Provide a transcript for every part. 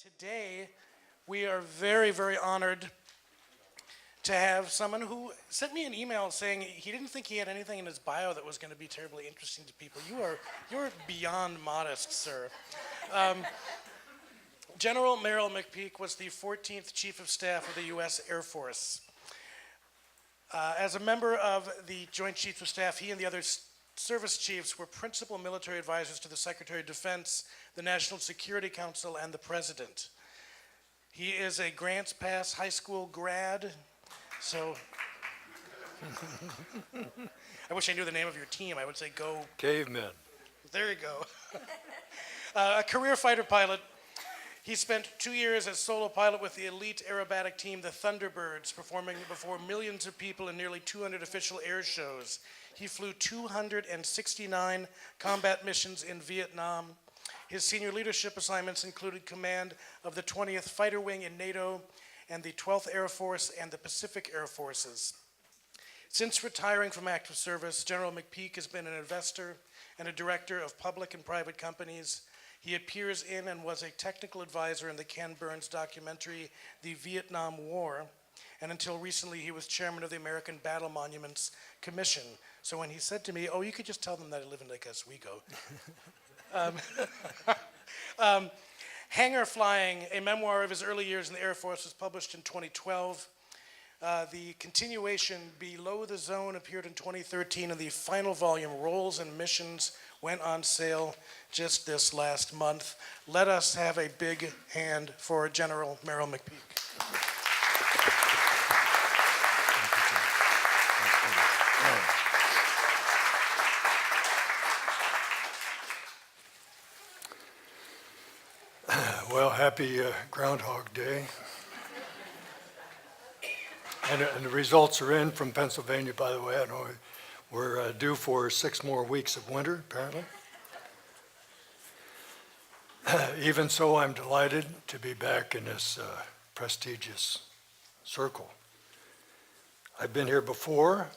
Today, we are very, very honored to have someone who sent me an email saying he didn't think he had anything in his bio that was going to be terribly interesting to people. You're beyond modest, sir. General Merrill McPeak was the 14th Chief of Staff of the U.S. Air Force. As a member of the Joint Chiefs of Staff, he and the other service chiefs were principal military advisors to the Secretary of Defense, the National Security Council, and the President. He is a Grants Pass High School grad, so I wish I knew the name of your team. I would say go. Cavemen. There you go. A career fighter pilot. He spent 2 years as solo pilot with the elite aerobatic team, the Thunderbirds, performing before millions of people in nearly 200 official air shows. He flew 269 combat missions in Vietnam. His senior leadership assignments included command of the 20th Fighter Wing in NATO and the 12th Air Force and the Pacific Air Forces. Since retiring from active service, General McPeak has been an investor and a director of public and private companies. He appears in and was a technical advisor in the Ken Burns documentary, The Vietnam War, and until recently he was chairman of the American Battle Monuments Commission. So when he said to me, oh, you could just tell them that I live in Lake Oswego. Hangar Flying, a memoir of his early years in the Air Force, was published in 2012. The continuation, Below the Zone, appeared in 2013, and the final volume, Roles and Missions, went on sale just this last month. Let us have a big hand for General Merrill McPeak. Well, happy Groundhog Day. And the results are in from Pennsylvania, by the way. I know we're due for 6 more weeks of winter, apparently. Even so, I'm delighted to be back in this prestigious circle. I've been here before.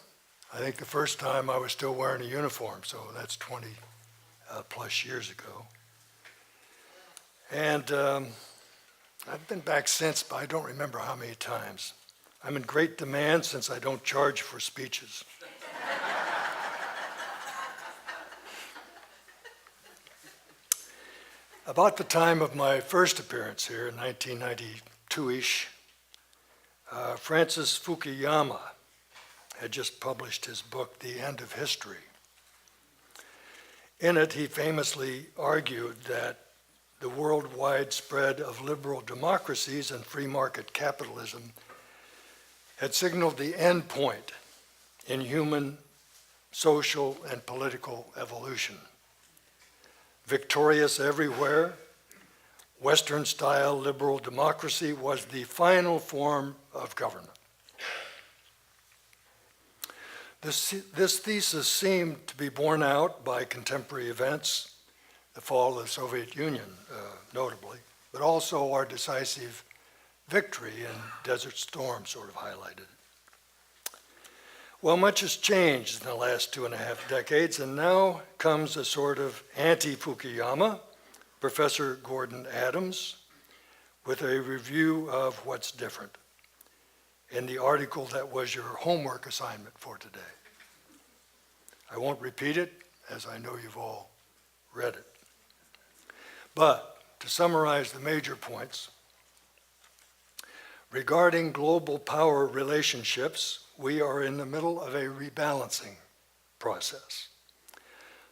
I think the first time I was still wearing a uniform, so that's 20 plus years ago. And I've been back since, but I don't remember how many times. I'm in great demand since I don't charge for speeches. About the time of my first appearance here in 1992-ish, Francis Fukuyama had just published his book, The End of History. In it, he famously argued that the worldwide spread of liberal democracies and free market capitalism had signaled the end point in human, social, and political evolution. Victorious everywhere, Western-style liberal democracy was the final form of government. This thesis seemed to be borne out by contemporary events, the fall of the Soviet Union, notably, but also our decisive victory in Desert Storm sort of highlighted it. Well, much has changed in the last 2.5 decades, and now comes a sort of anti-Fukuyama, Professor Gordon Adams, with a review of what's different in the article that was your homework assignment for today. I won't repeat it, as I know you've all read it. But to summarize the major points, regarding global power relationships, we are in the middle of a rebalancing process.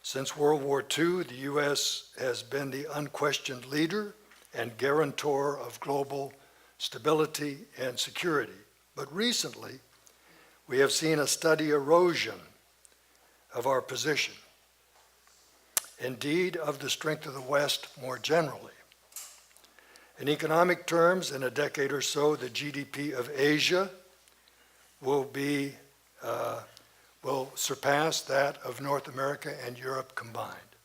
Since World War II, the U.S. has been the unquestioned leader and guarantor of global stability and security. But recently, we have seen a steady erosion of our position, indeed of the strength of the West more generally. In economic terms, in a decade or so, the GDP of Asia will surpass that of North America and Europe combined.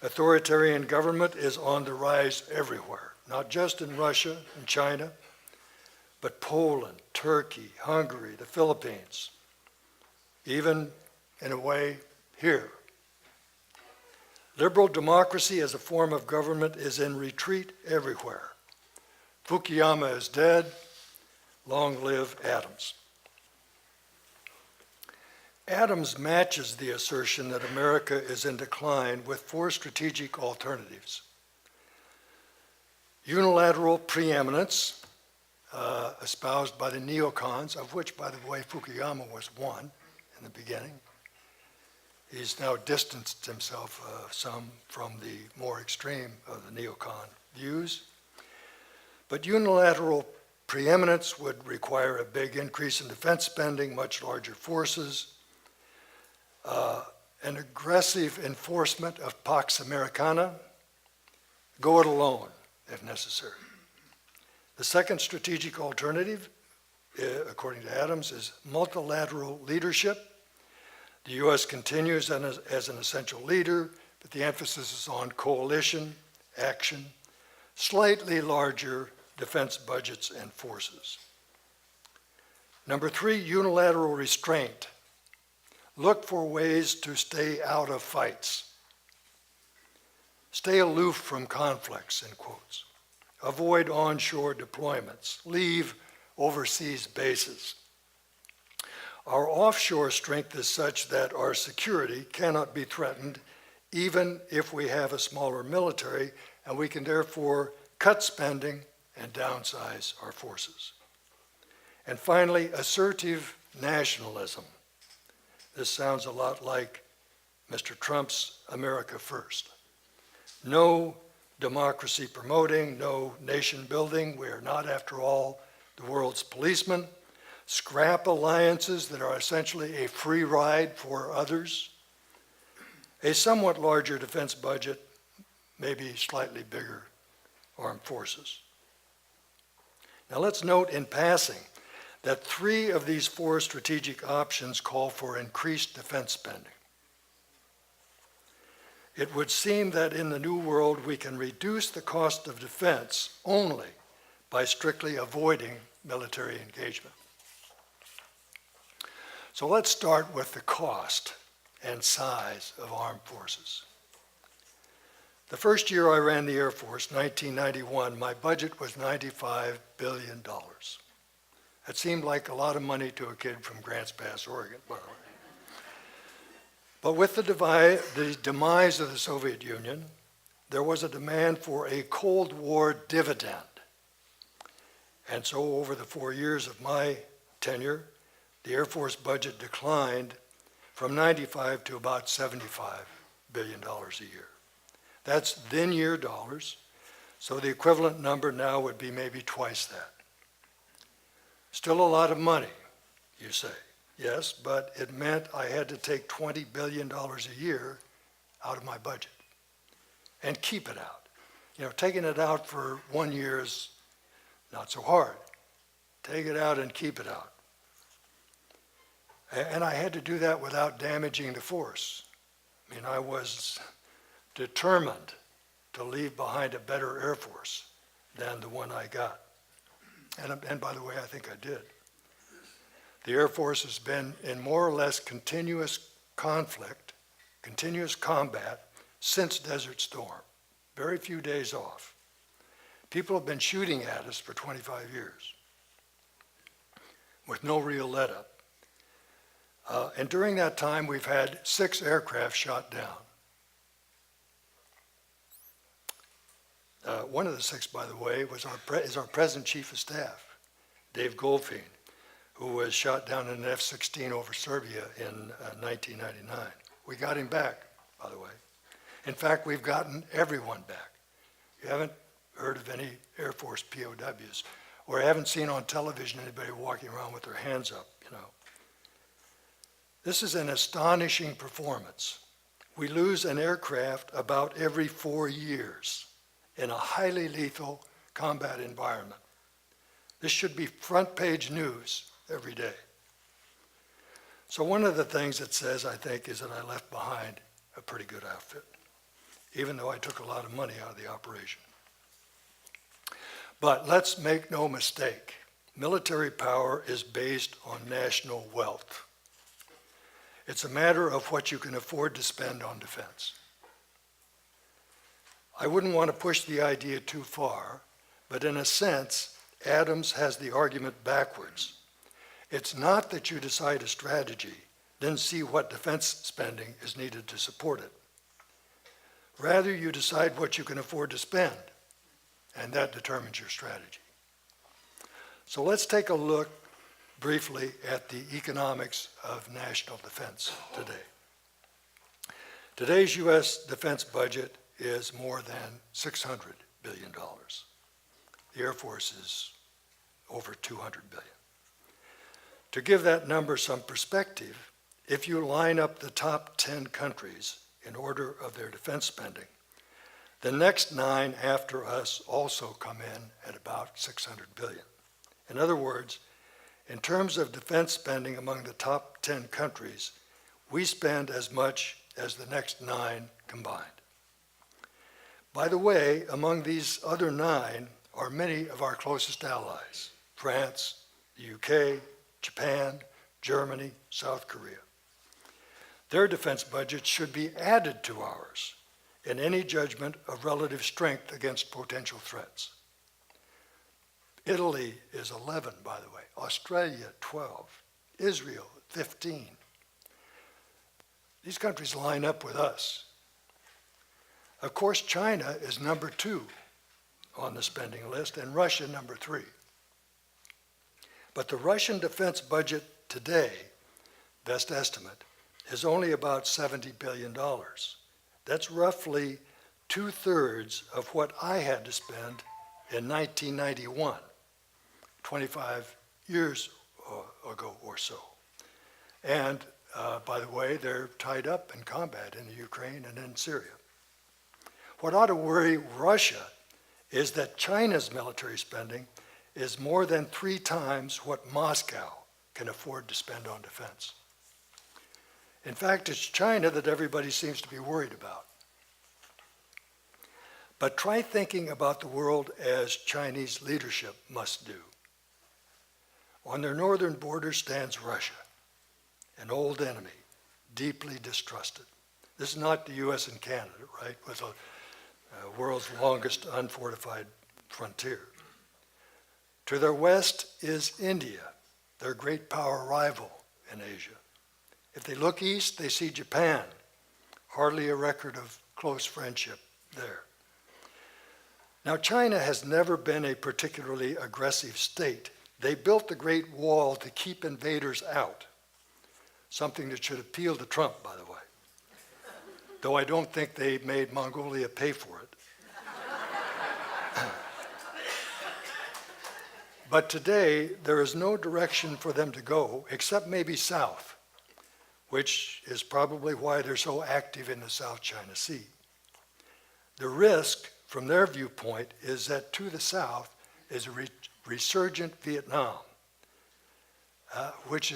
Authoritarian government is on the rise everywhere, not just in Russia and China, but Poland, Turkey, Hungary, the Philippines, even in a way here. Liberal democracy as a form of government is in retreat everywhere. Fukuyama is dead. Long live Adams. Adams matches the assertion that America is in decline with four strategic alternatives. Unilateral preeminence, espoused by the neocons, of which, by the way, Fukuyama was one in the beginning. He's now distanced himself some from the more extreme of the neocon views. But unilateral preeminence would require a big increase in defense spending, much larger forces, an aggressive enforcement of Pax Americana, go it alone if necessary. The second strategic alternative, according to Adams, is multilateral leadership. The U.S. continues as an essential leader, but the emphasis is on coalition, action, slightly larger defense budgets and forces. Number three, unilateral restraint. Look for ways to stay out of fights. Stay aloof from conflicts, in quotes. Avoid onshore deployments. Leave overseas bases. Our offshore strength is such that our security cannot be threatened even if we have a smaller military, and we can therefore cut spending and downsize our forces. And finally, assertive nationalism. This sounds a lot like Mr. Trump's America First. No democracy promoting, no nation building. We are not, after all, the world's policemen. Scrap alliances that are essentially a free ride for others. A somewhat larger defense budget, maybe slightly bigger armed forces. Now let's note in passing that three of these four strategic options call for increased defense spending. It would seem that in the New World we can reduce the cost of defense only by strictly avoiding military engagement. So let's start with the cost and size of armed forces. The first year I ran the Air Force, 1991, my budget was $95 billion. That seemed like a lot of money to a kid from Grants Pass, Oregon, by the way. But with the demise of the Soviet Union, there was a demand for a Cold War dividend. And so over the 4 years of my tenure, the Air Force budget declined from 95 to about $75 billion a year. That's then year dollars, so the equivalent number now would be maybe twice that. Still a lot of money, you say. Yes, but it meant I had to take $20 billion a year out of my budget and keep it out. You know, taking it out for 1 year is not so hard. Take it out and keep it out. And I had to do that without damaging the force. I mean, I was determined to leave behind a better Air Force than the one I got. And by the way, I think I did. The Air Force has been in more or less continuous conflict, continuous combat since Desert Storm. Very few days off. People have been shooting at us for 25 years with no real let-up. And during that time, we've had 6 aircraft shot down. One of the 6, by the way, is our present Chief of Staff, Dave Goldfein, who was shot down in an F-16 over Serbia in 1999. We got him back, by the way. In fact, we've gotten everyone back. You haven't heard of any Air Force POWs, or haven't seen on television anybody walking around with their hands up, you know. This is an astonishing performance. We lose an aircraft about every 4 years in a highly lethal combat environment. This should be front page news every day. So one of the things it says, I think, is that I left behind a pretty good outfit, even though I took a lot of money out of the operation. But let's make no mistake, military power is based on national wealth. It's a matter of what you can afford to spend on defense. I wouldn't want to push the idea too far, but in a sense, Adams has the argument backwards. It's not that you decide a strategy, then see what defense spending is needed to support it. Rather, you decide what you can afford to spend, and that determines your strategy. So let's take a look briefly at the economics of national defense today. Today's U.S. defense budget is more than $600 billion. The Air Force is over $200 billion. To give that number some perspective, if you line up the top 10 countries in order of their defense spending, the next 9 after us also come in at about $600 billion. In other words, in terms of defense spending among the top 10 countries, we spend as much as the next 9 combined. By the way, among these other 9 are many of our closest allies: France, the UK, Japan, Germany, South Korea. Their defense budgets should be added to ours in any judgment of relative strength against potential threats. Italy is 11, by the way, Australia 12, Israel 15. These countries line up with us. Of course, China is number 2 on the spending list, and Russia number 3. But the Russian defense budget today, best estimate, is only about $70 billion. That's roughly 2/3 of what I had to spend in 1991, 25 years ago or so. And by the way, they're tied up in combat in the Ukraine and in Syria. What ought to worry Russia is that China's military spending is more than 3 times what Moscow can afford to spend on defense. In fact, it's China that everybody seems to be worried about. But try thinking about the world as Chinese leadership must do. On their northern border stands Russia, an old enemy, deeply distrusted. This is not the US and Canada, right, with the world's longest unfortified frontier. To their west is India, their great power rival in Asia. If they look east, they see Japan, hardly a record of close friendship there. Now, China has never been a particularly aggressive state. They built the Great Wall to keep invaders out, something that should appeal to Trump, by the way, though I don't think they made Mongolia pay for it. But today, there is no direction for them to go except maybe south, which is probably why they're so active in the South China Sea. The risk, from their viewpoint, is that to the south is a resurgent Vietnam, which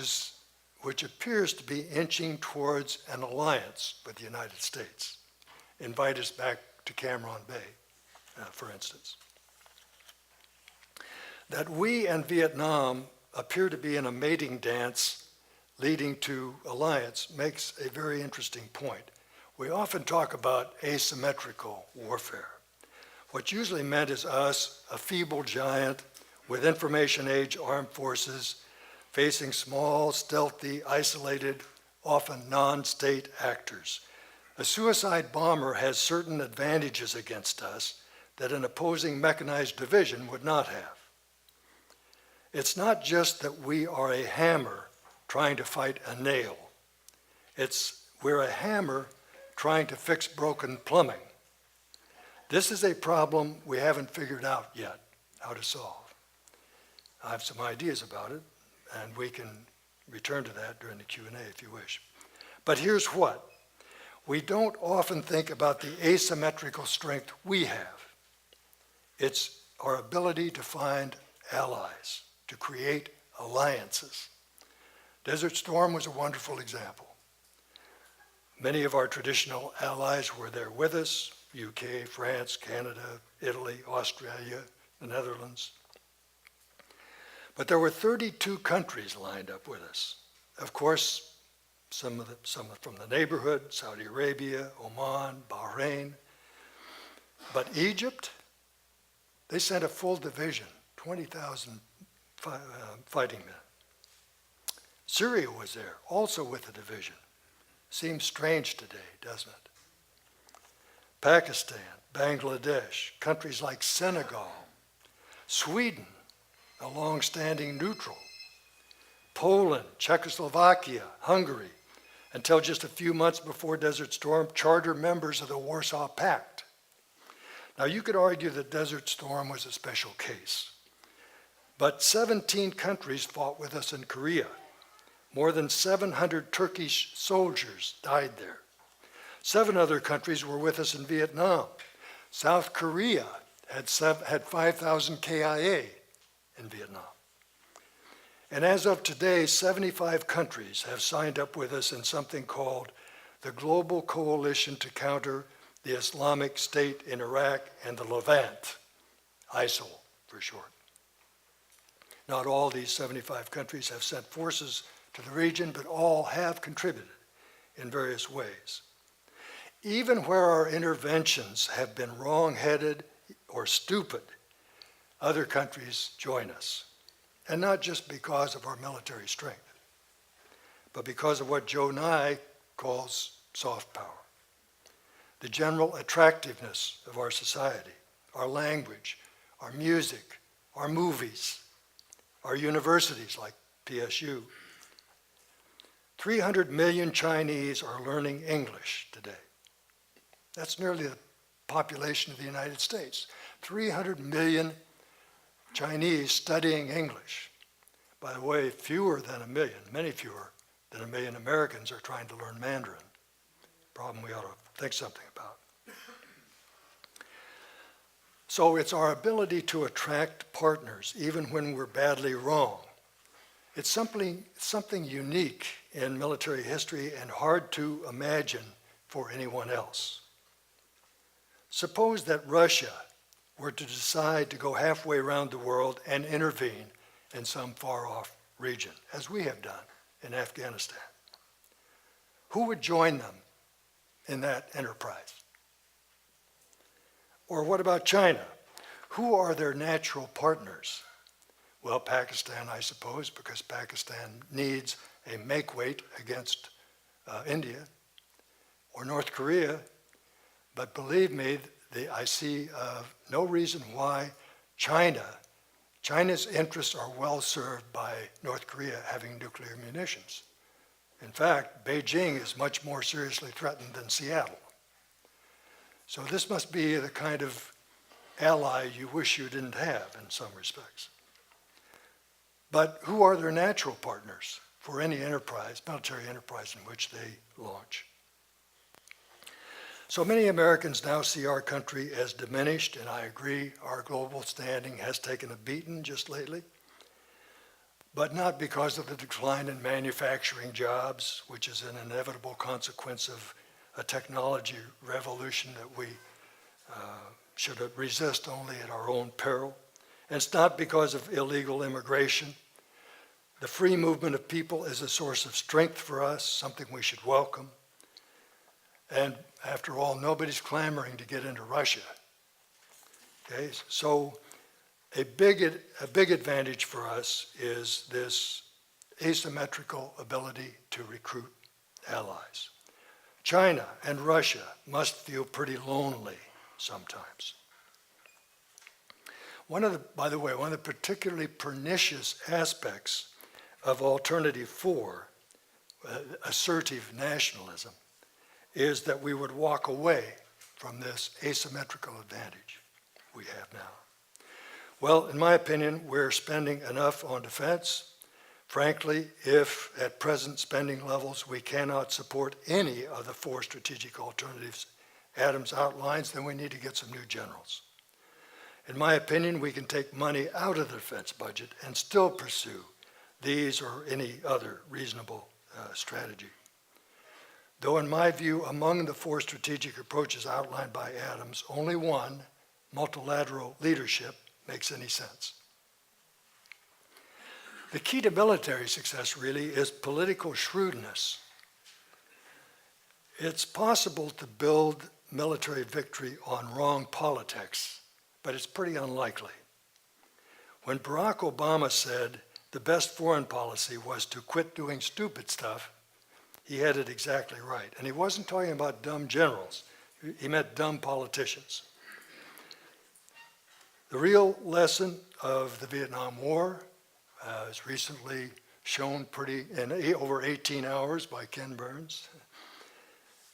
appears to be inching towards an alliance with the United States. Invite us back to Cam Bay, for instance. That we and Vietnam appear to be in a mating dance leading to alliance makes a very interesting point. We often talk about asymmetrical warfare. What's usually meant is us, a feeble giant with information age armed forces, facing small, stealthy, isolated, often non-state actors. A suicide bomber has certain advantages against us that an opposing mechanized division would not have. It's not just that we are a hammer trying to fight a nail. We're a hammer trying to fix broken plumbing. This is a problem we haven't figured out yet how to solve. I have some ideas about it, and we can return to that during the Q&A if you wish. But here's what. We don't often think about the asymmetrical strength we have. It's our ability to find allies, to create alliances. Desert Storm was a wonderful example. Many of our traditional allies were there with us: UK, France, Canada, Italy, Australia, the Netherlands. But there were 32 countries lined up with us. Of course, some from the neighborhood: Saudi Arabia, Oman, Bahrain. But Egypt, they sent a full division, 20,000 fighting men. Syria was there, also with a division. Seems strange today, doesn't it? Pakistan, Bangladesh, countries like Senegal, Sweden, a long-standing neutral, Poland, Czechoslovakia, Hungary, until just a few months before Desert Storm, charter members of the Warsaw Pact. Now, you could argue that Desert Storm was a special case, but 17 countries fought with us in Korea. More than 700 Turkish soldiers died there. 7 other countries were with us in Vietnam. South Korea had 5,000 KIA in Vietnam. And as of today, 75 countries have signed up with us in something called the Global Coalition to Counter the Islamic State in Iraq and the Levant, ISIL for short. Not all these 75 countries have sent forces to the region, but all have contributed in various ways. Even where our interventions have been wrong-headed or stupid, other countries join us. And not just because of our military strength, but because of what Joe Nye calls soft power. The general attractiveness of our society, our language, our music, our movies, our universities like PSU. 300 million Chinese are learning English today. That's nearly the population of the United States. 300 million Chinese studying English. By the way, fewer than a million, many fewer than a million Americans are trying to learn Mandarin. Problem we ought to think something about. So it's our ability to attract partners even when we're badly wrong. It's something unique in military history and hard to imagine for anyone else. Suppose that Russia were to decide to go halfway around the world and intervene in some far-off region, as we have done in Afghanistan. Who would join them in that enterprise? Or what about China? Who are their natural partners? Well, Pakistan, I suppose, because Pakistan needs a make-weight against India, or North Korea, but believe me, I see no reason why China's interests are well served by North Korea having nuclear munitions. In fact, Beijing is much more seriously threatened than Seattle. So this must be the kind of ally you wish you didn't have in some respects. But who are their natural partners for any enterprise, military enterprise in which they launch? So many Americans now see our country as diminished, and I agree our global standing has taken a beating just lately, but not because of the decline in manufacturing jobs, which is an inevitable consequence of a technology revolution that we should resist only at our own peril. And it's not because of illegal immigration. The free movement of people is a source of strength for us, something we should welcome. And after all, nobody's clamoring to get into Russia. Okay, so a big advantage for us is this asymmetrical ability to recruit allies. China and Russia must feel pretty lonely sometimes. By the way, one of the particularly pernicious aspects of Alternative 4, assertive nationalism, is that we would walk away from this asymmetrical advantage we have now. Well, in my opinion, we're spending enough on defense. Frankly, if at present spending levels we cannot support any of the 4 strategic alternatives Adams outlines, then we need to get some new generals. In my opinion, we can take money out of the defense budget and still pursue these or any other reasonable strategy. Though in my view, among the 4 strategic approaches outlined by Adams, only one, multilateral leadership, makes any sense. The key to military success really is political shrewdness. It's possible to build military victory on wrong politics, but it's pretty unlikely. When Barack Obama said the best foreign policy was to quit doing stupid stuff, he had it exactly right. And he wasn't talking about dumb generals. He meant dumb politicians. The real lesson of the Vietnam War is recently shown in over 18 hours by Ken Burns,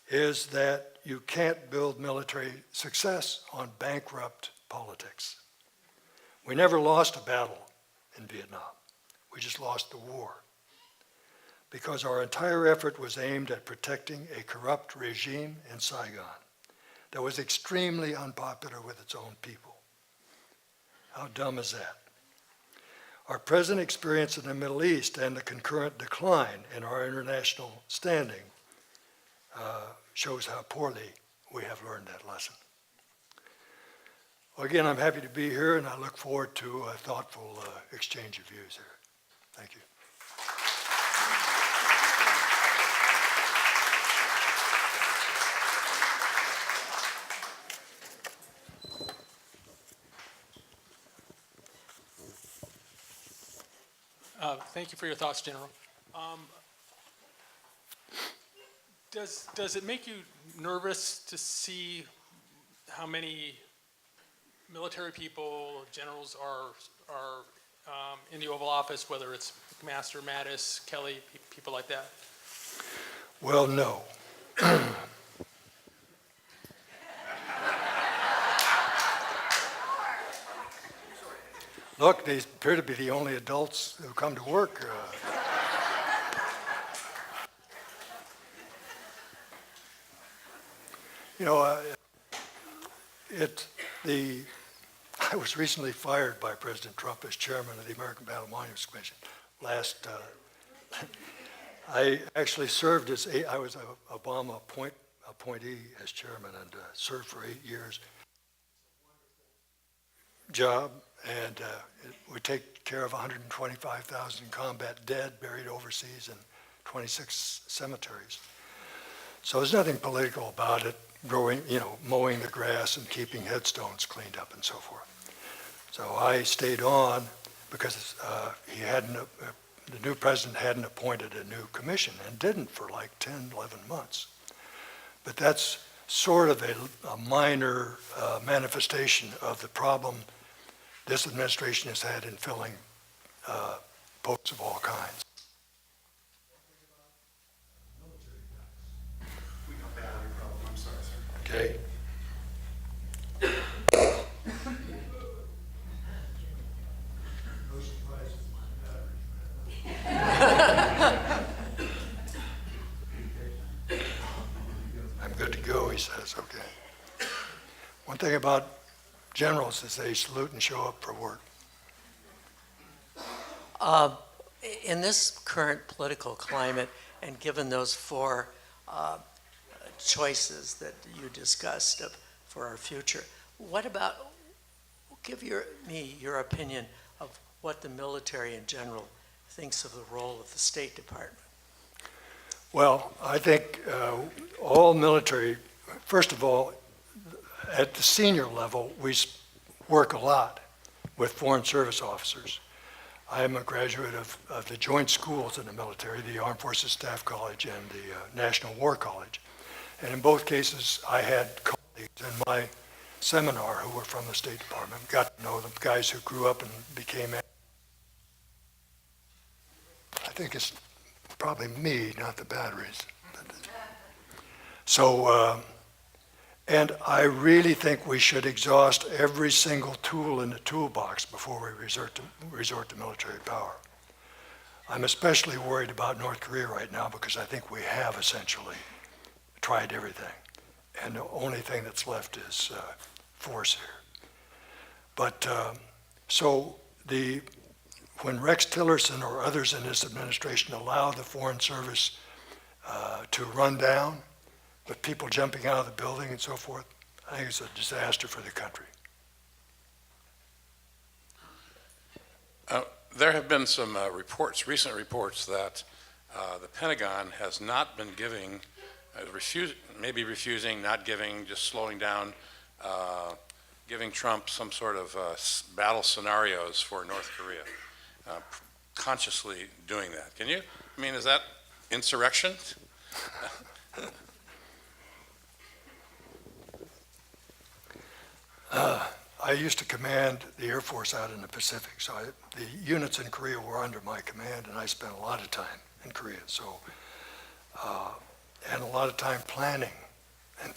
is that you can't build military success on bankrupt politics. We never lost a battle in Vietnam. We just lost the war, because our entire effort was aimed at protecting a corrupt regime in Saigon that was extremely unpopular with its own people. How dumb is that? Our present experience in the Middle East and the concurrent decline in our international standing shows how poorly we have learned that lesson. Well, again, I'm happy to be here, and I look forward to a thoughtful exchange of views here. Thank you. Thank you for your thoughts, General. Does it make you nervous to see how many military people, generals are in the Oval Office, whether it's McMaster, Mattis, Kelly, people like that? Well, no. Look, these appear to be the only adults who come to work. I was recently fired by President Trump as chairman of the American Battle Monuments Commission. I actually served I was an Obama appointee as chairman and served for 8 years. Job, and we take care of 125,000 combat dead buried overseas in 26 cemeteries. So there's nothing political about it, mowing the grass and keeping headstones cleaned up and so forth. So I stayed on because the new president hadn't appointed a new commission and didn't for like 10, 11 months. But that's sort of a minor manifestation of the problem this administration has had in filling posts of all kinds. I'm sorry, sir. Okay. I'm good to go, he says, okay. One thing about generals is they salute and show up for work. In this current political climate, and given those four choices that you discussed for our future, give me your opinion of what the military in general thinks of the role of the State Department. Well, I think all military, first of all, at the senior level, we work a lot with Foreign Service officers. I am a graduate of the joint schools in the military, the Armed Forces Staff College and the National War College. And in both cases, I had colleagues in my seminar who were from the State Department, got to know them, guys who grew up and became, I think it's probably me, not the batteries. So, and I really think we should exhaust every single tool in the toolbox before we resort to military power. I'm especially worried about North Korea right now because I think we have essentially tried everything. And the only thing that's left is force here. But when Rex Tillerson or others in this administration allow the Foreign Service to run down, with people jumping out of the building and so forth, I think it's a disaster for the country. There have been some recent reports that the Pentagon has not been giving maybe refusing, not giving, just slowing down, giving Trump some sort of battle scenarios for North Korea, consciously doing that. Can you? I mean, is that insurrection? I used to command the Air Force out in the Pacific, so the units in Korea were under my command, and I spent a lot of time in Korea. So, and a lot of time planning, and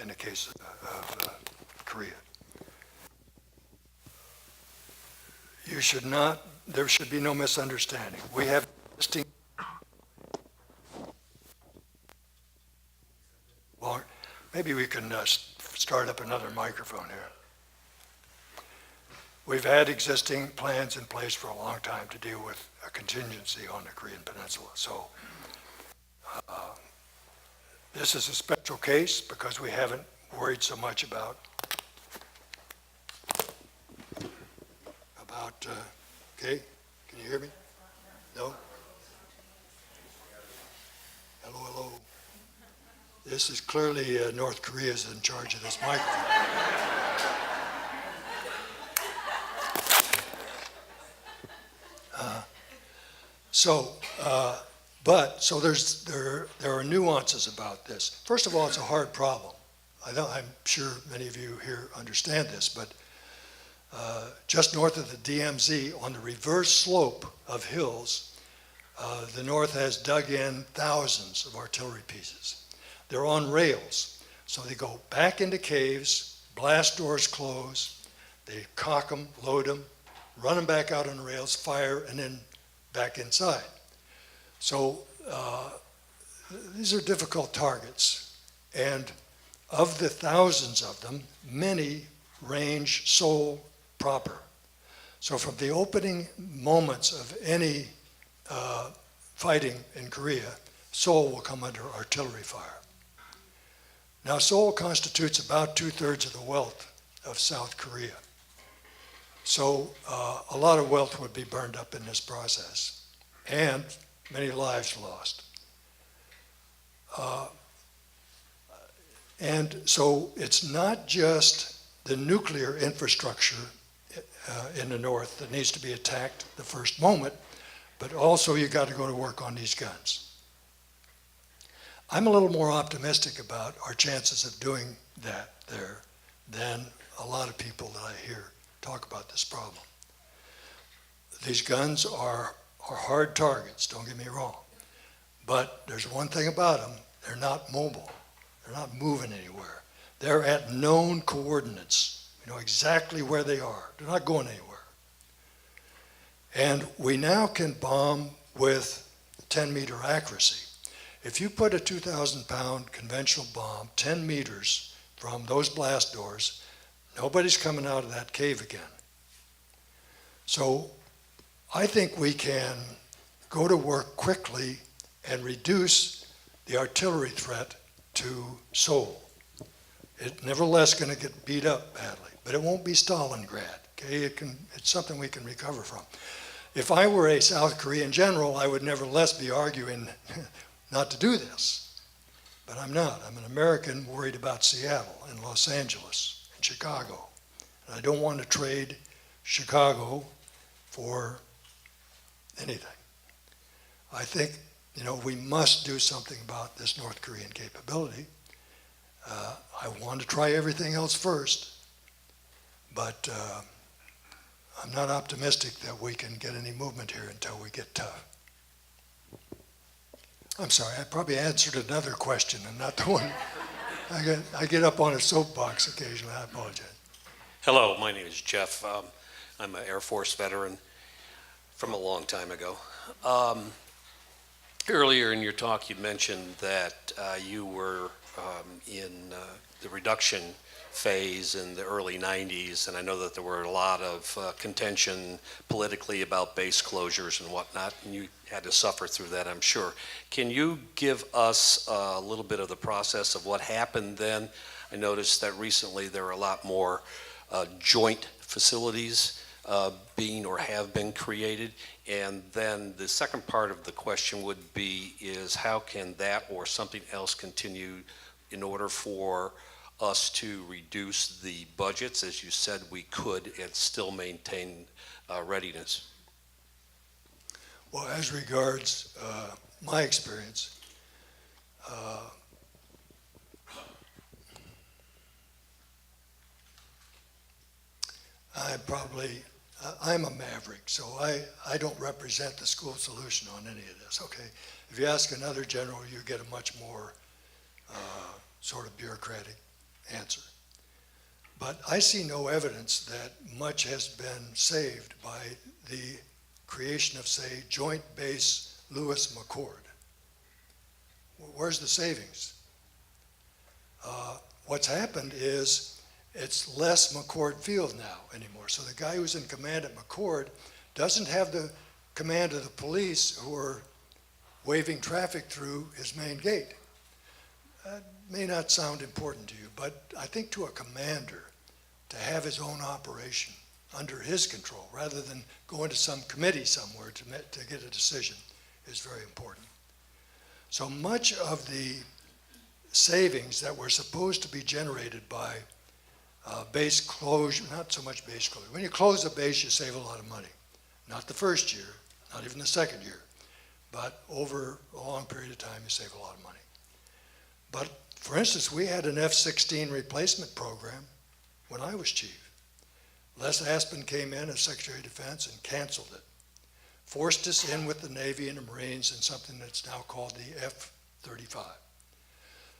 in the case of Korea. You should not. There should be no misunderstanding. We have distinct. Well, maybe we can start up another microphone here. We've had existing plans in place for a long time to deal with a contingency on the Korean Peninsula. So this is a special case because we haven't worried so much about okay, can you hear me? No? Hello, hello. This is clearly North Korea is in charge of this microphone. So there are nuances about this. First of all, it's a hard problem. I'm sure many of you here understand this, but just north of the DMZ, on the reverse slope of hills, the North has dug in thousands of artillery pieces. They're on rails, so they go back into caves, blast doors close, they cock them, load them, run them back out on the rails, fire, and then back inside. So these are difficult targets, and of the thousands of them, many range Seoul proper. So from the opening moments of any fighting in Korea, Seoul will come under artillery fire. Now, Seoul constitutes about 2/3 of the wealth of South Korea. So a lot of wealth would be burned up in this process, and many lives lost. And so it's not just the nuclear infrastructure in the North that needs to be attacked the first moment, but also you got to go to work on these guns. I'm a little more optimistic about our chances of doing that there than a lot of people that I hear talk about this problem. These guns are hard targets, don't get me wrong. But there's one thing about them, they're not mobile. They're not moving anywhere. They're at known coordinates. We know exactly where they are. They're not going anywhere. And we now can bomb with 10-meter accuracy. If you put a 2,000-pound conventional bomb 10 meters from those blast doors, nobody's coming out of that cave again. So I think we can go to work quickly and reduce the artillery threat to Seoul. It's nevertheless going to get beat up badly, but it won't be Stalingrad. Okay, it's something we can recover from. If I were a South Korean general, I would nevertheless be arguing not to do this, but I'm not. I'm an American worried about Seattle and Los Angeles and Chicago, and I don't want to trade Chicago for anything. I think, we must do something about this North Korean capability. I want to try everything else first, but I'm not optimistic that we can get any movement here until we get tough. I'm sorry, I probably answered another question and not the one. I get up on a soapbox occasionally, I apologize. Hello, my name is Jeff. I'm an Air Force veteran from a long time ago. Earlier in your talk, you mentioned that you were in the reduction phase in the early 90s, and I know that there were a lot of contention politically about base closures and whatnot, and you had to suffer through that, I'm sure. Can you give us a little bit of the process of what happened then? I noticed that recently there are a lot more joint facilities being or have been created? And then the second part of the question would be is how can that or something else continue in order for us to reduce the budgets, as you said we could, and still maintain readiness? Well, as regards my experience, I'm a maverick, so I don't represent the school solution on any of this, okay? If you ask another general, you get a much more sort of bureaucratic answer. But I see no evidence that much has been saved by the creation of, say, Joint Base Lewis McChord. Where's the savings? What's happened is it's less McChord Field now anymore. So the guy who's in command at McChord doesn't have the command of the police who are waving traffic through his main gate. That may not sound important to you, but I think to a commander, to have his own operation under his control, rather than going to some committee somewhere to get a decision, is very important. So much of the savings that were supposed to be generated by base closure, not so much base closure. When you close a base, you save a lot of money. Not the first year, not even the second year, but over a long period of time, you save a lot of money. But for instance, we had an F-16 replacement program when I was chief. Les Aspin came in as Secretary of Defense and canceled it. Forced us in with the Navy and the Marines in something that's now called the F-35.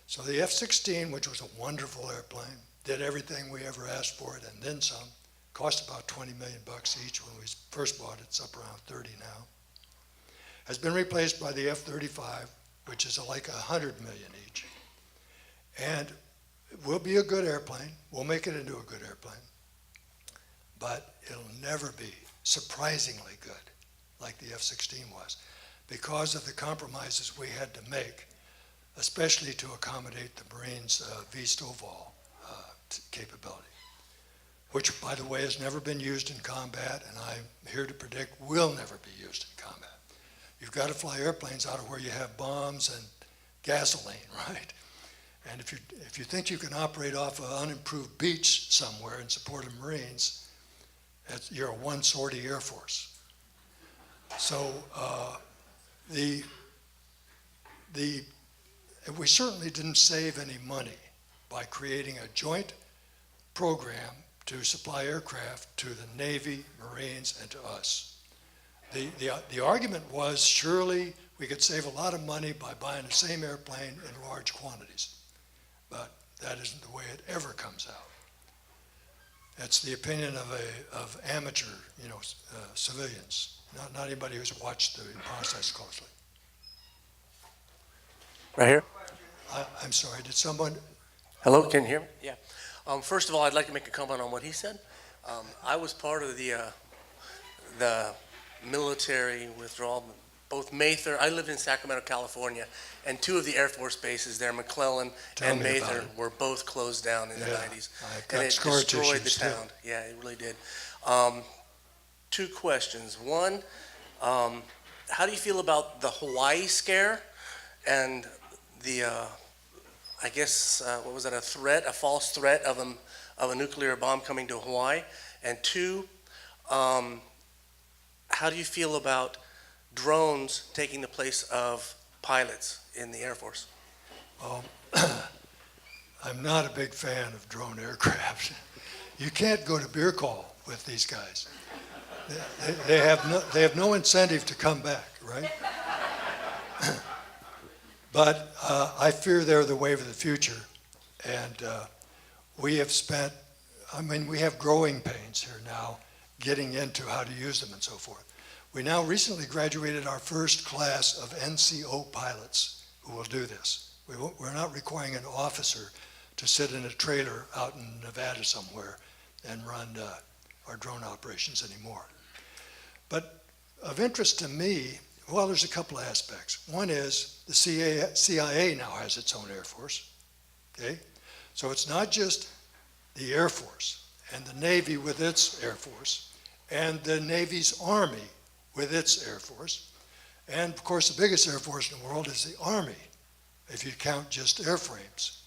So the F-16, which was a wonderful airplane, did everything we ever asked for it and then some, cost about $20 million each when we first bought it. It's up around 30 now. Has been replaced by the F-35, which is like $100 million each. And it will be a good airplane. We'll make it into a good airplane. But it'll never be surprisingly good like the F-16 was because of the compromises we had to make, especially to accommodate the Marines' VSTOVL capability, which, by the way, has never been used in combat, and I'm here to predict will never be used in combat. You've got to fly airplanes out of where you have bombs and gasoline, right? And if you think you can operate off an unimproved beach somewhere in support of Marines, you're a one-sortie Air Force. So we certainly didn't save any money by creating a joint program to supply aircraft to the Navy, Marines, and to us. The argument was surely we could save a lot of money by buying the same airplane in large quantities, but that isn't the way it ever comes out. That's the opinion of amateur, civilians, not anybody who's watched the process closely. Right here? I'm sorry, did someone? Hello, can you hear me? Yeah. First of all, I'd like to make a comment on what he said. I was part of the military withdrawal, both Mather, I lived in Sacramento, California, and two of the Air Force bases there, McClellan and Mather, were both closed down in the 90s. And it destroyed the town. Yeah, it really did. Two questions. One, how do you feel about the Hawaii scare and the I guess, what was that, a false threat of a nuclear bomb coming to Hawaii? And two, how do you feel about drones taking the place of pilots in the Air Force? I'm not a big fan of drone aircraft. You can't go to beer call with these guys. They have no incentive to come back, right? But I fear they're the wave of the future. And we have growing pains here now, getting into how to use them and so forth. We now recently graduated our first class of NCO pilots who will do this. We're not requiring an officer to sit in a trailer out in Nevada somewhere and run our drone operations anymore. But of interest to me, well, there's a couple of aspects. One is the CIA now has its own Air Force, okay? So it's not just the Air Force and the Navy with its Air Force and the Navy's Army with its Air Force. And of course, the biggest Air Force in the world is the Army, if you count just airframes.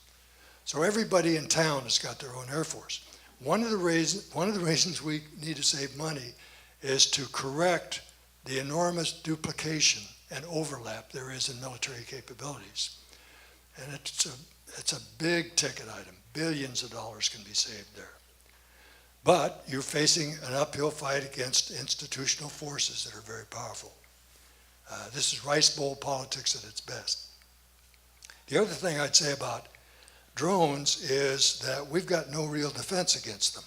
So everybody in town has got their own Air Force. One of the reasons we need to save money is to correct the enormous duplication and overlap there is in military capabilities. And it's a big ticket item. Billions of dollars can be saved there. But you're facing an uphill fight against institutional forces that are very powerful. This is rice bowl politics at its best. The other thing I'd say about drones is that we've got no real defense against them.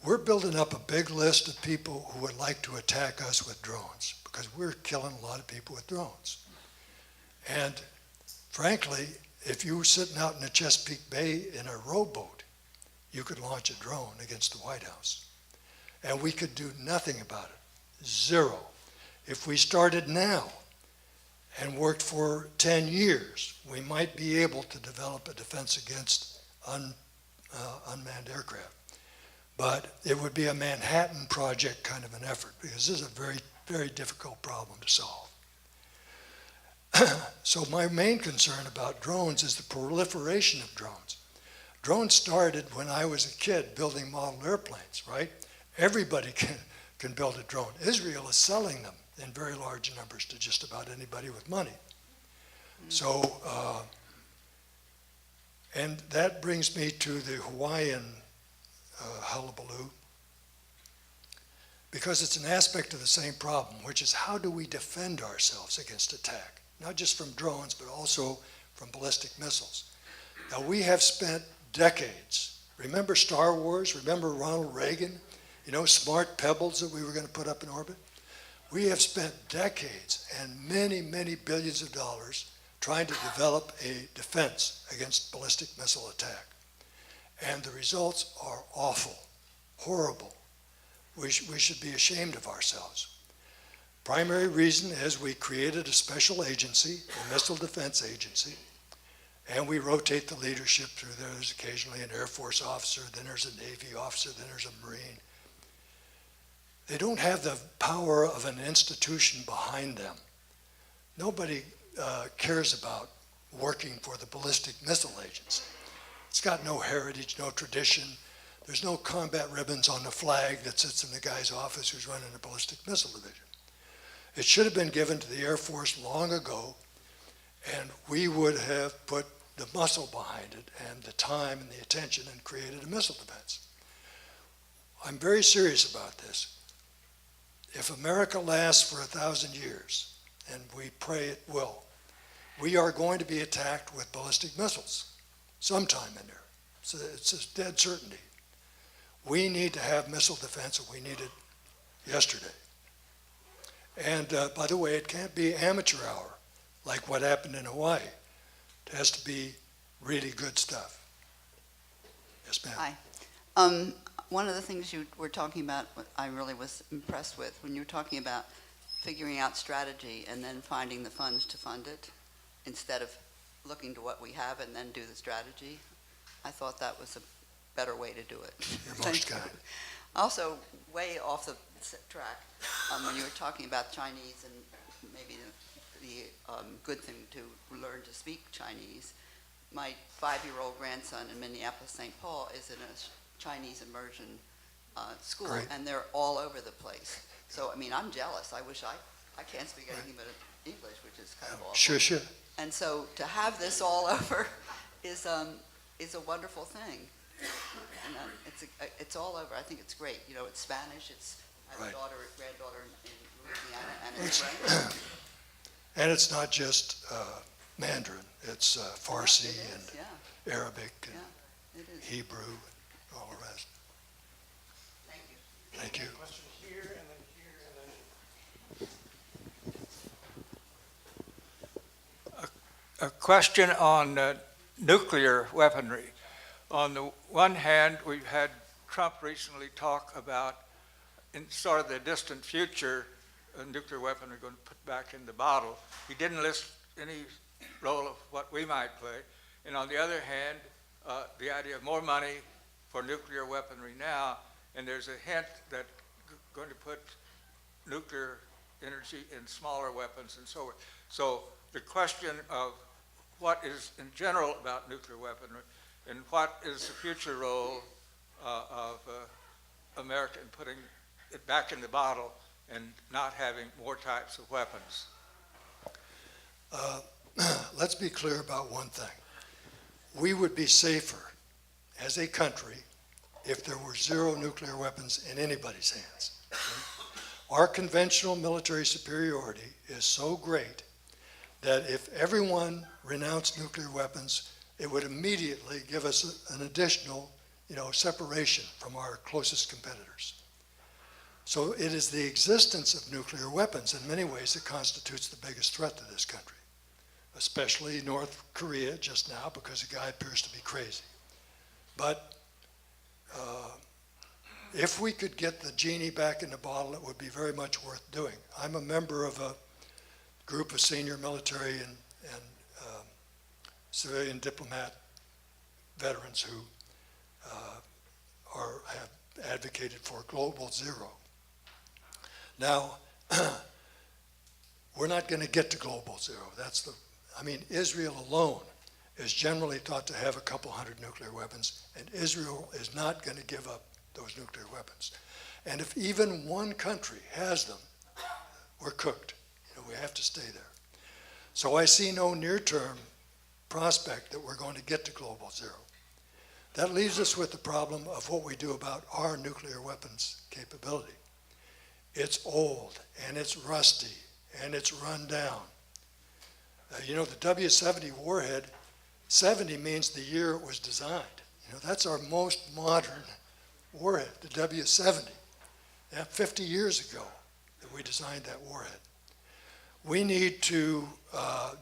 We're building up a big list of people who would like to attack us with drones because we're killing a lot of people with drones. And frankly, if you were sitting out in the Chesapeake Bay in a rowboat, you could launch a drone against the White House. And we could do nothing about it. Zero. If we started now and worked for 10 years, we might be able to develop a defense against unmanned aircraft. But it would be a Manhattan Project kind of an effort because this is a very, very difficult problem to solve. So my main concern about drones is the proliferation of drones. Drones started when I was a kid building model airplanes, right? Everybody can build a drone. Israel is selling them in very large numbers to just about anybody with money. So, and that brings me to the Hawaiian hullabaloo, because it's an aspect of the same problem, which is how do we defend ourselves against attack? Not just from drones, but also from ballistic missiles. Now, we have spent decades. Remember Star Wars? Remember Ronald Reagan? You know, smart pebbles that we were going to put up in orbit? We have spent decades and many, many billions of dollars trying to develop a defense against ballistic missile attack. And the results are awful, horrible. We should be ashamed of ourselves. Primary reason is we created a special agency, the Missile Defense Agency, and we rotate the leadership through there. There's occasionally an Air Force officer, then there's a Navy officer, then there's a Marine. They don't have the power of an institution behind them. Nobody cares about working for the Ballistic Missile Agency. It's got no heritage, no tradition. There's no combat ribbons on the flag that sits in the guy's office who's running the Ballistic Missile Division. It should have been given to the Air Force long ago, and we would have put the muscle behind it and the time and the attention and created a missile defense. I'm very serious about this. If America lasts for 1,000 years, and we pray it will, we are going to be attacked with ballistic missiles sometime in there. So it's a dead certainty. We need to have missile defense, and we need it yesterday. And by the way, it can't be amateur hour like what happened in Hawaii. It has to be really good stuff. Yes, ma'am. Hi. One of the things you were talking about, what I really was impressed with, when you were talking about figuring out strategy and then finding the funds to fund it, instead of looking to what we have and then do the strategy. I thought that was a better way to do it. You're most kind. Also, way off the track, when you were talking about Chinese and maybe the good thing to learn to speak Chinese, my 5-year-old grandson in Minneapolis, St. Paul is in a Chinese immersion school, Great. and they're all over the place. So, I mean, I'm jealous. I wish I can't speak anything but English, which is kind of awful. Sure. And so to have this all over is a wonderful thing. And it's all over. I think it's great. You know, it's Spanish. I have Right. a granddaughter in Louisiana, and it's French. And it's not just Mandarin. It's Farsi It is, and yeah, Arabic and yeah, it is. Hebrew and all the rest. Thank you. Thank you. Question here, and then here, and then A question on nuclear weaponry. On the one hand, we've had Trump recently talk about, in sort of the distant future, a nuclear weaponry going to put back in the bottle. He didn't list any role of what we might play. And on the other hand, the idea of more money for nuclear weaponry now and there's a hint that going to put nuclear energy in smaller weapons and so forth. So the question of what is in general about nuclear weaponry and what is the future role of America in putting it back in the bottle and not having more types of weapons. Let's be clear about one thing. We would be safer as a country if there were zero nuclear weapons in anybody's hands. Our conventional military superiority is so great that if everyone renounced nuclear weapons, it would immediately give us an additional, separation from our closest competitors. So it is the existence of nuclear weapons in many ways that constitutes the biggest threat to this country, especially North Korea just now because the guy appears to be crazy. But if we could get the genie back in the bottle, it would be very much worth doing. I'm a member of a group of senior military and civilian diplomat veterans who have advocated for global zero. Now, we're not going to get to global zero. Israel alone is generally thought to have a couple hundred nuclear weapons, and Israel is not going to give up those nuclear weapons. And if even one country has them, we're cooked. We have to stay there. So I see no near-term prospect that we're going to get to global zero. That leaves us with the problem of what we do about our nuclear weapons capability. It's old, and it's rusty, and it's run down. The W-70 warhead, 70 means the year it was designed. That's our most modern warhead, the W-70. 50 years ago that we designed that warhead. We need to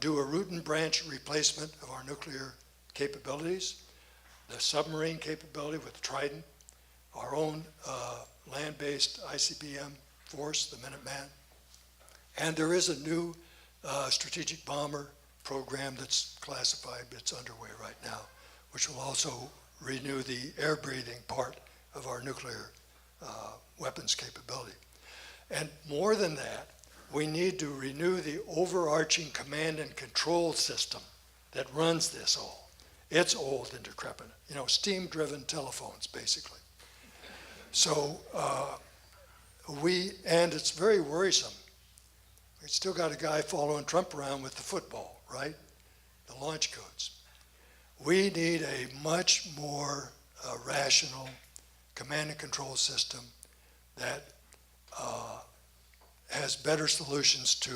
do a root and branch replacement of our nuclear capabilities, the submarine capability with Trident, our own land-based ICBM force, the Minuteman, and there is a new strategic bomber program that's classified, it's underway right now, which will also renew the air-breathing part of our nuclear weapons capability. And more than that, we need to renew the overarching command and control system that runs this all. It's old and decrepit, steam-driven telephones, basically. So and it's very worrisome. We still got a guy following Trump around with the football, right? The launch codes. We need a much more rational command and control system that has better solutions to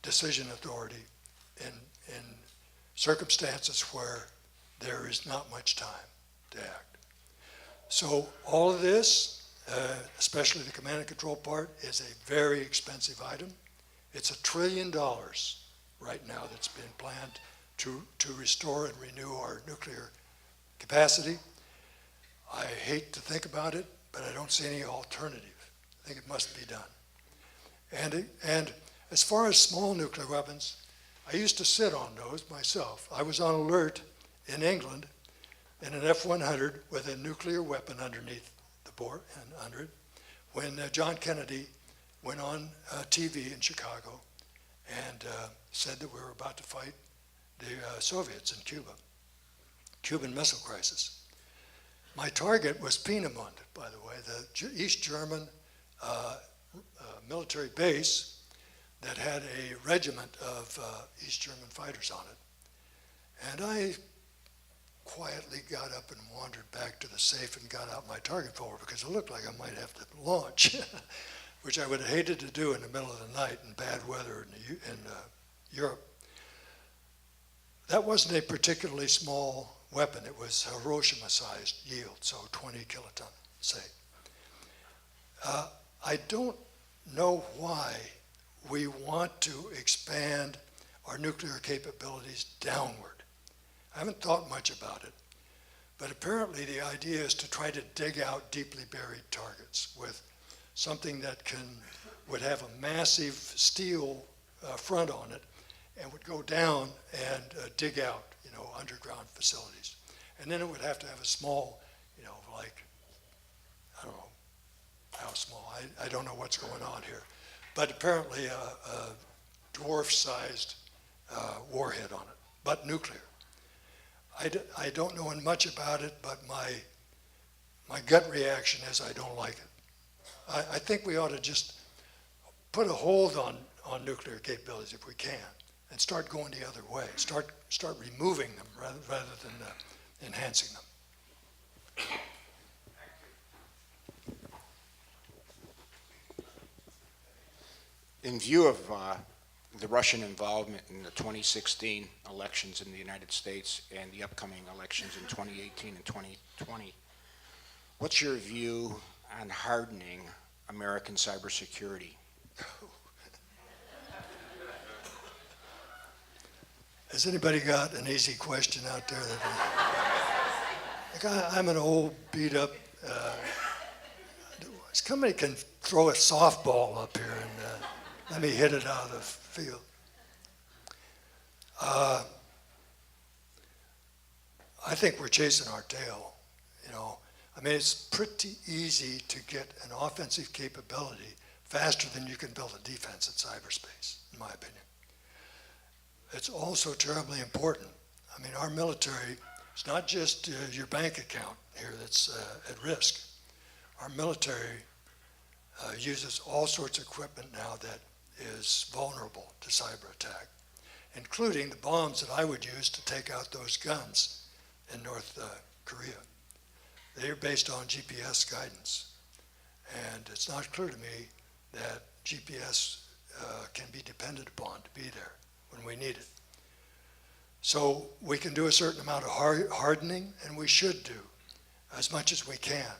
decision authority in circumstances where there is not much time to act. So all of this, especially the command and control part, is a very expensive item. It's $1 trillion right now that's been planned to restore and renew our nuclear capacity. I hate to think about it, but I don't see any alternative. I think it must be done. And as far as small nuclear weapons, I used to sit on those myself. I was on alert in England in an F-100 with a nuclear weapon underneath the board and under it when John Kennedy went on TV in Chicago and said that we were about to fight the Soviets in Cuba, Cuban Missile Crisis. My target was Peenemünde, by the way, the East German military base that had a regiment of East German fighters on it. And I quietly got up and wandered back to the safe and got out my target folder because it looked like I might have to launch, which I would have hated to do in the middle of the night in bad weather in Europe. That wasn't a particularly small weapon. It was Hiroshima-sized yield, so 20 kiloton, say. I don't know why we want to expand our nuclear capabilities downward. I haven't thought much about it, but apparently the idea is to try to dig out deeply buried targets with something that would have a massive steel front on it and would go down and dig out, underground facilities. And then it would have to have a small, like, I don't know, how small. I don't know what's going on here. But apparently a dwarf-sized warhead on it, but nuclear. I don't know much about it, but my gut reaction is I don't like it. I think we ought to just put a hold on nuclear capabilities if we can, and start going the other way. Start removing them rather than enhancing them. In view of the Russian involvement in the 2016 elections in the United States and the upcoming elections in 2018 and 2020, what's your view on hardening American cybersecurity? Has anybody got an easy question out there? I'm an old, beat up. Somebody can throw a softball up here and let me hit it out of the field. I think we're chasing our tail. I mean, it's pretty easy to get an offensive capability faster than you can build a defense in cyberspace, in my opinion. It's also terribly important. I mean, our military, it's not just your bank account here that's at risk. Our military uses all sorts of equipment now that is vulnerable to cyber attack, including the bombs that I would use to take out those guns in North Korea. They are based on GPS guidance, and it's not clear to me that GPS can be depended upon to be there when we need it. So we can do a certain amount of hardening, and we should do as much as we can.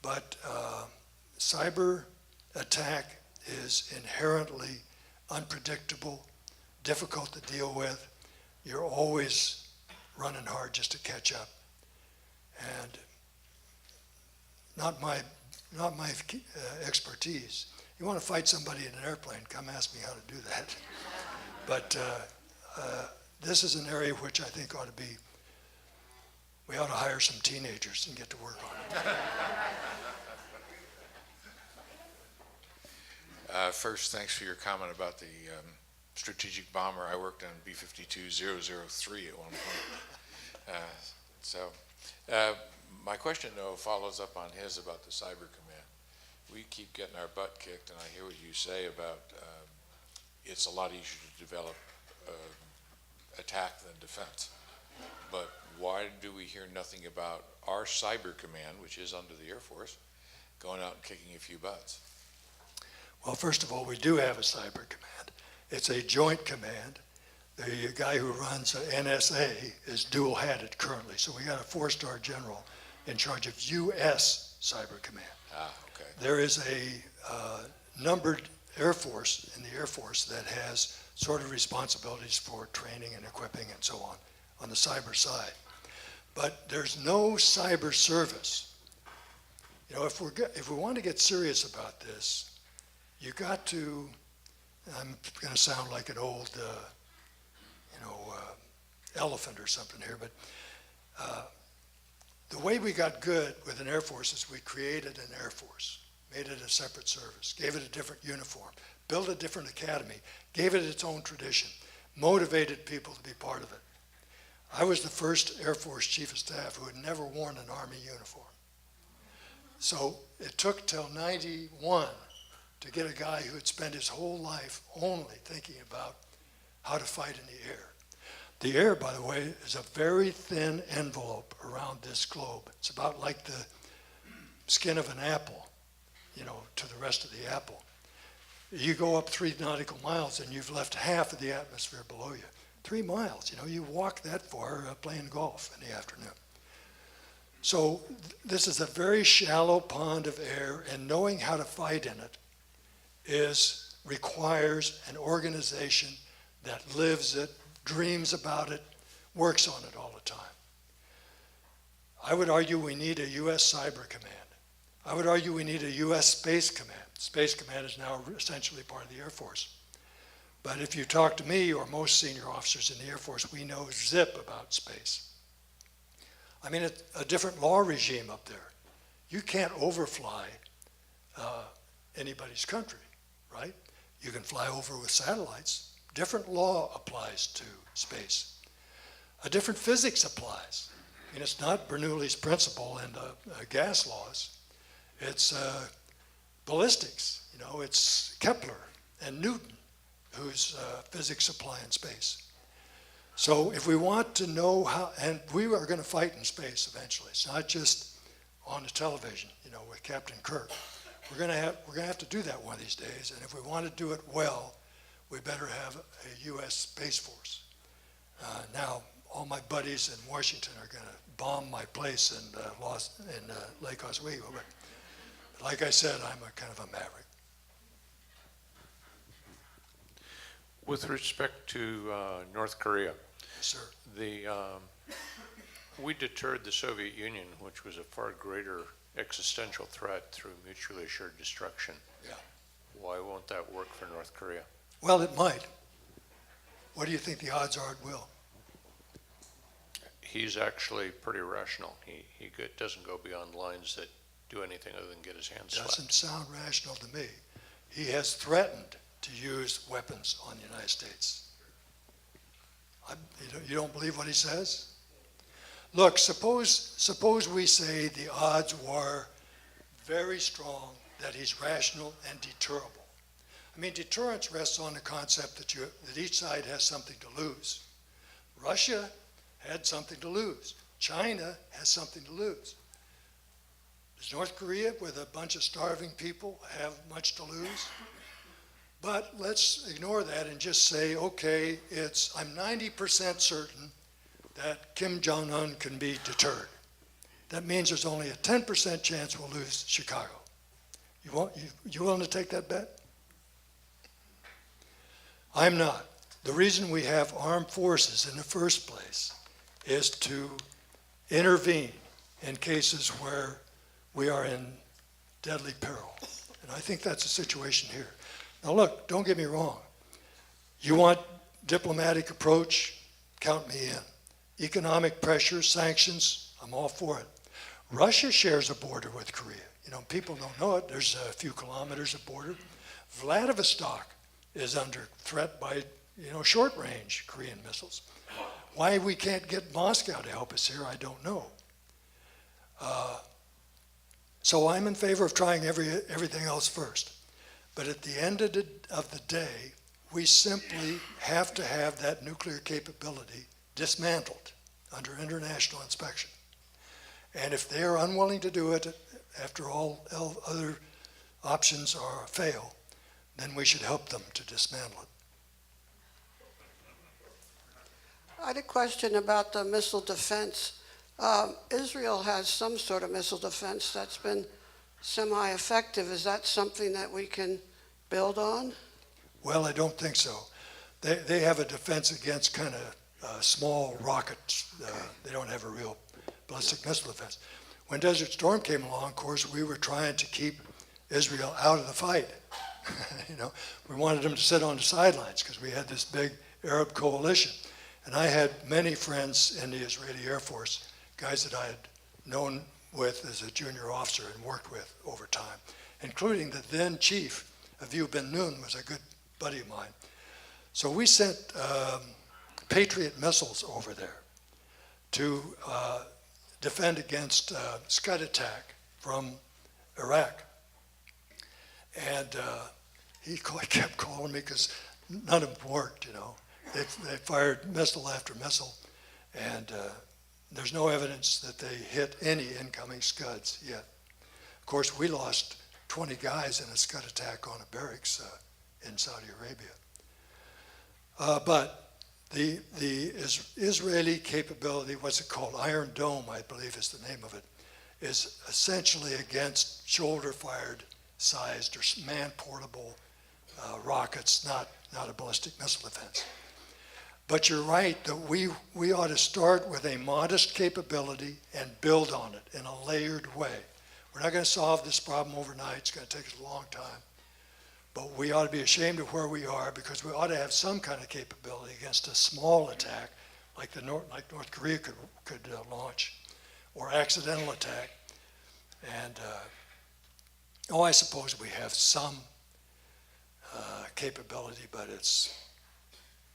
But cyber attack is inherently unpredictable, difficult to deal with. You're always running hard just to catch up. And not my expertise. You want to fight somebody in an airplane, come ask me how to do that. But this is an area which I think we ought to hire some teenagers and get to work on it. First, thanks for your comment about the strategic bomber. I worked on B-52-003 at one point. My question, though, follows up on his about the cyber command. We keep getting our butt kicked, and I hear what you say about it's a lot easier to develop attack than defense. But why do we hear nothing about our cyber command, which is under the Air Force, going out and kicking a few butts? Well, first of all, we do have a cyber command. It's a joint command. The guy who runs NSA is dual-hatted currently, so we got a 4-star general in charge of U.S. Cyber Command. Okay. There is a numbered Air Force in the Air Force that has sort of responsibilities for training and equipping and so on the cyber side. But there's no cyber service. If we want to get serious about this, you got to, I'm going to sound like an old, elephant or something here, but the way we got good with an Air Force is we created an Air Force, made it a separate service, gave it a different uniform, built a different academy, gave it its own tradition, motivated people to be part of it. I was the first Air Force Chief of Staff who had never worn an Army uniform. So it took till 91 to get a guy who had spent his whole life only thinking about how to fight in the air. The air, by the way, is a very thin envelope around this globe. It's about like the skin of an apple, to the rest of the apple. You go up 3 nautical miles and you've left half of the atmosphere below you. 3 miles, you walk that far playing golf in the afternoon. So this is a very shallow pond of air, and knowing how to fight in it requires an organization that lives it, dreams about it, works on it all the time. I would argue we need a U.S. Cyber Command. I would argue we need a U.S. Space Command. Space Command is now essentially part of the Air Force. But if you talk to me or most senior officers in the Air Force, we know zip about space. I mean, a different law regime up there. You can't overfly anybody's country, right? You can fly over with satellites. Different law applies to space. A different physics applies. I mean, it's not Bernoulli's principle and gas laws. It's ballistics. You know, it's Kepler and Newton whose physics apply in space. So if we want to know how, and we are going to fight in space eventually. It's not just on the television, you know, with Captain Kirk. We're going to have to do that one of these days. And if we want to do it well, we better have a U.S. Space Force. Now, all my buddies in Washington are going to bomb my place in Lake Oswego, but like I said, I'm a kind of a maverick. With respect to North Korea, Yes, sir. We deterred the Soviet Union, which was a far greater existential threat, through mutually assured destruction. Yeah. Why won't that work for North Korea? Well, it might. What do you think the odds are it will? He's actually pretty rational. He doesn't go beyond lines that do anything other than get his hands slapped. Doesn't sound rational to me. He has threatened to use weapons on the United States. You don't believe what he says? Look, suppose we say the odds were very strong that he's rational and deterrable. I mean, deterrence rests on the concept that each side has something to lose. Russia had something to lose. China has something to lose. Does North Korea, with a bunch of starving people, have much to lose? But let's ignore that and just say, okay, I'm 90% certain that Kim Jong-un can be deterred. That means there's only a 10% chance we'll lose Chicago. You willing to take that bet? I'm not. The reason we have armed forces in the first place is to intervene in cases where we are in deadly peril. And I think that's the situation here. Now look, don't get me wrong. You want diplomatic approach, count me in. Economic pressure, sanctions, I'm all for it. Russia shares a border with Korea. You know, people don't know it. There's a few kilometers of border. Vladivostok is under threat by, short-range Korean missiles. Why we can't get Moscow to help us here, I don't know. So I'm in favor of trying everything else first. But at the end of the day, we simply have to have that nuclear capability dismantled under international inspection. And if they are unwilling to do it, after all other options fail, then we should help them to dismantle it. I had a question about the missile defense. Israel has some sort of missile defense that's been semi-effective. Is that something that we can build on? Well, I don't think so. They have a defense against kind of small rockets. They don't have a real ballistic missile defense. When Desert Storm came along, of course, we were trying to keep Israel out of the fight. We wanted them to sit on the sidelines because we had this big Arab coalition. And I had many friends in the Israeli Air Force, guys that I had known with as a junior officer and worked with over time, including the then chief, Aviv Ben-Nun, was a good buddy of mine. So we sent Patriot missiles over there to defend against Scud attack from Iraq. And he kept calling me because none of them worked, They fired missile after missile, and there's no evidence that they hit any incoming Scuds yet. Of course, we lost 20 guys in a Scud attack on a barracks in Saudi Arabia. But the Israeli capability, what's it called? Iron Dome, I believe is the name of it, is essentially against shoulder-fired sized or man-portable rockets, not a ballistic missile defense. But you're right that we ought to start with a modest capability and build on it in a layered way. We're not going to solve this problem overnight. It's going to take us a long time. But we ought to be ashamed of where we are because we ought to have some kind of capability against a small attack like North Korea could launch, or accidental attack. And Oh, I suppose we have some capability, but it's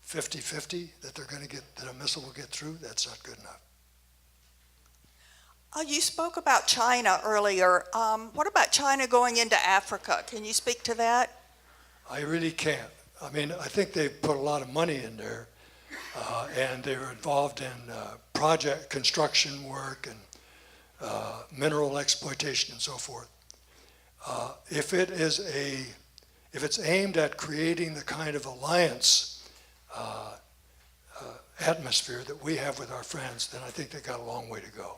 50-50 that they're going to get, that a missile will get through. That's not good enough. You spoke about China earlier. What about China going into Africa? Can you speak to that? I really can't. I mean, I think they put a lot of money in there, and they were involved in project construction work and mineral exploitation and so forth. If it's aimed at creating the kind of alliance atmosphere that we have with our friends, then I think they got a long way to go.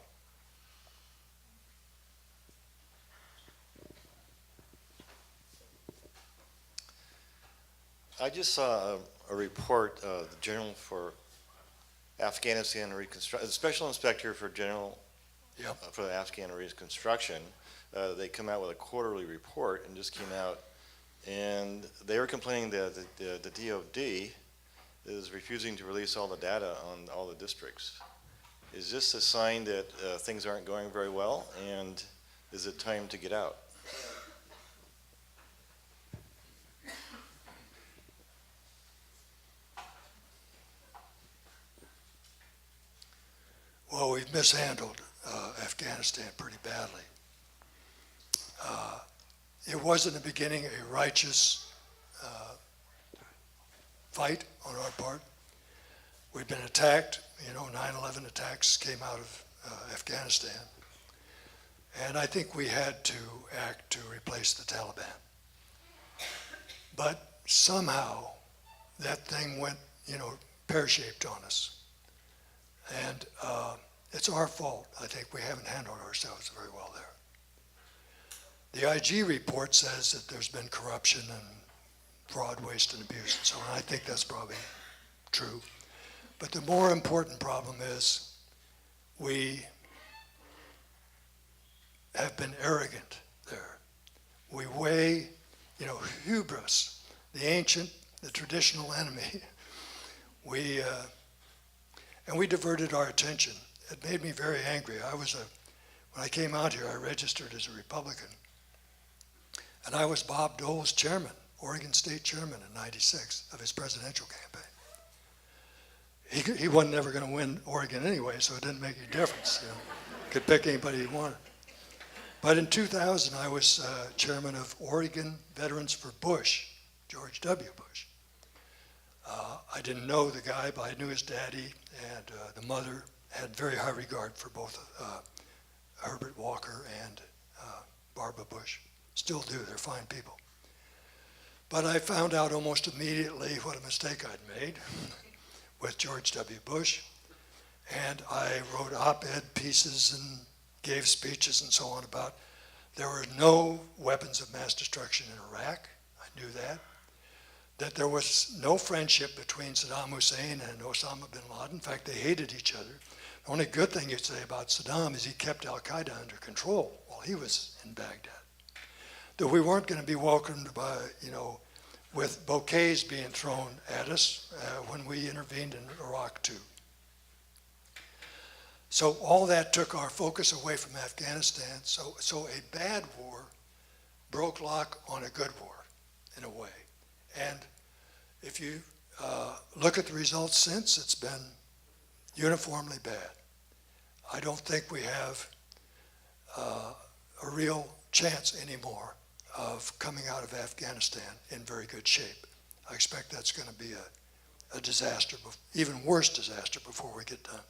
I just saw a report, the General for Afghanistan Reconstruction, the Special Inspector for General for the Afghan Reconstruction. They come out with a quarterly report and just came out, and they were complaining that the DOD is refusing to release all the data on all the districts. Is this a sign that things aren't going very well, and is it time to get out? Well, we've mishandled Afghanistan pretty badly. It was in the beginning a righteous fight on our part. We've been attacked, 9/11 attacks came out of Afghanistan. And I think we had to act to replace the Taliban. But somehow that thing went, pear-shaped on us. And it's our fault. I think we haven't handled ourselves very well there. The IG report says that there's been corruption and fraud, waste, and abuse and so on. I think that's probably true. But the more important problem is we have been arrogant there. We weigh, hubris, the traditional enemy. And we diverted our attention. It made me very angry. When I came out here, I registered as a Republican. And I was Bob Dole's chairman, Oregon State chairman in '96 of his presidential campaign. He wasn't ever going to win Oregon anyway, so it didn't make any difference. Could pick anybody he wanted. But in 2000, I was chairman of Oregon Veterans for Bush, George W. Bush. I didn't know the guy, but I knew his daddy, and the mother had very high regard for both Herbert Walker and Barbara Bush. Still do, they're fine people. But I found out almost immediately what a mistake I'd made with George W. Bush. And I wrote op-ed pieces and gave speeches and so on about there were no weapons of mass destruction in Iraq. I knew that. That there was no friendship between Saddam Hussein and Osama bin Laden. In fact, they hated each other. The only good thing you'd say about Saddam is he kept al-Qaeda under control while he was in Baghdad. That we weren't going to be welcomed by, with bouquets being thrown at us when we intervened in Iraq too. So all that took our focus away from Afghanistan. So a bad war broke lock on a good war, in a way. And if you look at the results since, it's been uniformly bad. I don't think we have a real chance anymore of coming out of Afghanistan in very good shape. I expect that's going to be a disaster, even worse disaster before we get done.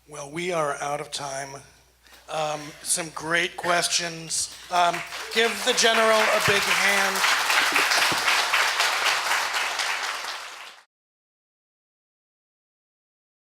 Well, we are out of time. Some great questions. Give the general a big hand.